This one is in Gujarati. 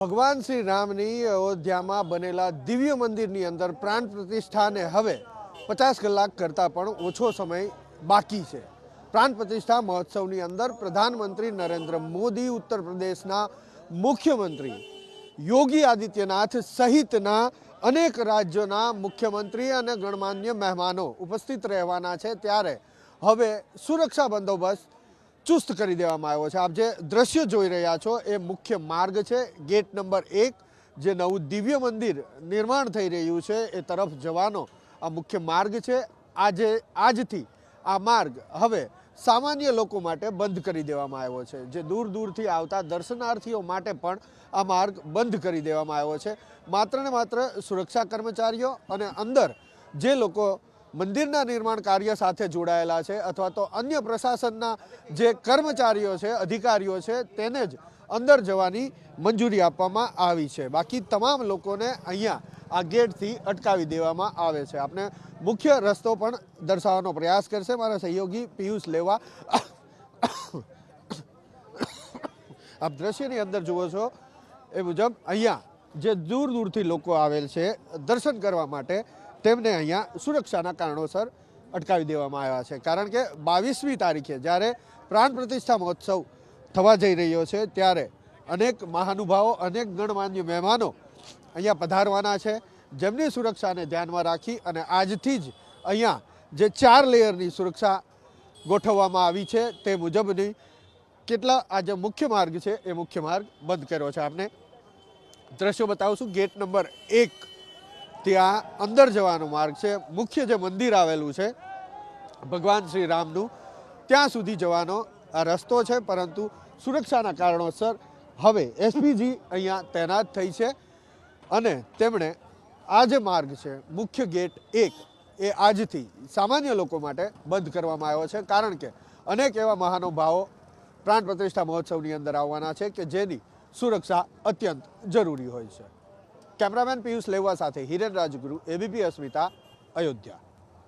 ભગવાન શ્રી રામની અયોધ્યામાં બનેલા દિવ્ય મંદિરની અંદર પ્રાણ પ્રતિષ્ઠાને હવે 50 કલાક કરતાં પણ ઓછો સમય બાકી છે। પ્રાણ પ્રતિષ્ઠા મહોત્સવની અંદર પ્રધાનમંત્રી નરેન્દ્ર મોદી, ઉત્તર પ્રદેશના મુખ્યમંત્રી યોગી આદિત્યનાથ સહિતના અનેક રાજ્યોના મુખ્યમંત્રી અને ગણમાન્ય મહેમાનો ઉપસ્થિત રહેવાના છે। ત્યારે હવે સુરક્ષા બંદોબસ્ત ચુસ્ત કરી દેવામાં આવ્યો છે। આપ જે દ્રશ્ય જોઈ રહ્યા છો એ મુખ્ય માર્ગ છે, ગેટ નંબર 1, જે નવું દિવ્ય મંદિર નિર્માણ થઈ રહ્યું છે એ તરફ જવાનો આ મુખ્ય માર્ગ છે। આજથી આ માર્ગ હવે સામાન્ય લોકો માટે બંધ કરી દેવામાં આવ્યો છે। જે દૂર દૂરથી આવતા દર્શનાર્થીઓ માટે પણ આ માર્ગ બંધ કરી દેવામાં આવ્યો છે। માત્ર ને માત્ર સુરક્ષા કર્મચારીઓ અને અંદર જે લોકો મંદિરના નિર્માણ કાર્ય સાથે જોડાયેલા છે અથવા તો અન્ય પ્રશાસનના જે કર્મચારીઓ છે, અધિકારીઓ છે, તેને જ અંદર જવાની મંજૂરી આપવામાં આવી છે। બાકી તમામ લોકોને અહીંયા આ ગેટથી અટકાવી દેવામાં આવે છે। આપણે મુખ્ય રસ્તો પણ દર્શાવવાનો પ્રયાસ કરશે મારા સહયોગી પિયુષ લેવા। આપ દ્રશ્યની અંદર જુઓ છો એ મુજબ અહીંયા જે દૂર દૂરથી લોકો આવેલ છે દર્શન કરવા માટે, તેમને અહીંયા સુરક્ષાના કારણોસર અટકાવી દેવામાં આવ્યા છે। કારણ કે 22મી તારીખે જ્યારે પ્રાણ પ્રતિષ્ઠા મહોત્સવ થવા જઈ રહ્યો છે ત્યારે અનેક મહાનુભાવો, અનેક ગણમાન્ય મહેમાનો અહીંયા પધારવાના છે, જેમની સુરક્ષાને ધ્યાનમાં રાખી અને આજથી જ અહીંયા જે 4 લેયરની સુરક્ષા ગોઠવવામાં આવી છે તે મુજબની કેટલા આ જે મુખ્ય માર્ગ છે એ મુખ્ય માર્ગ બંધ કર્યો છે। આપને દ્રશ્યો બતાવશું। ગેટ નંબર 1 ત્યાં અંદર જવાનો માર્ગ છે, મુખ્ય જે મંદિર આવેલું છે ભગવાન શ્રી રામનું, ત્યાં સુધી જવાનો આ રસ્તો છે। પરંતુ સુરક્ષાના કારણોસર હવે એસપીજી અહીંયા તૈનાત થઈ છે અને તેમણે આ જે માર્ગ છે મુખ્ય ગેટ 1 એ આજથી સામાન્ય લોકો માટે બંધ કરવામાં આવ્યો છે। કારણ કે અનેક એવા મહાનુભાવો પ્રાણ પ્રતિષ્ઠા મહોત્સવની અંદર આવવાના છે કે જેની સુરક્ષા અત્યંત જરૂરી હોય છે। કેમેરામેન પિયુષ લેવા સાથે હિરેન રાજગુરુ, એબીપી અસ્મિતા, અયોધ્યા।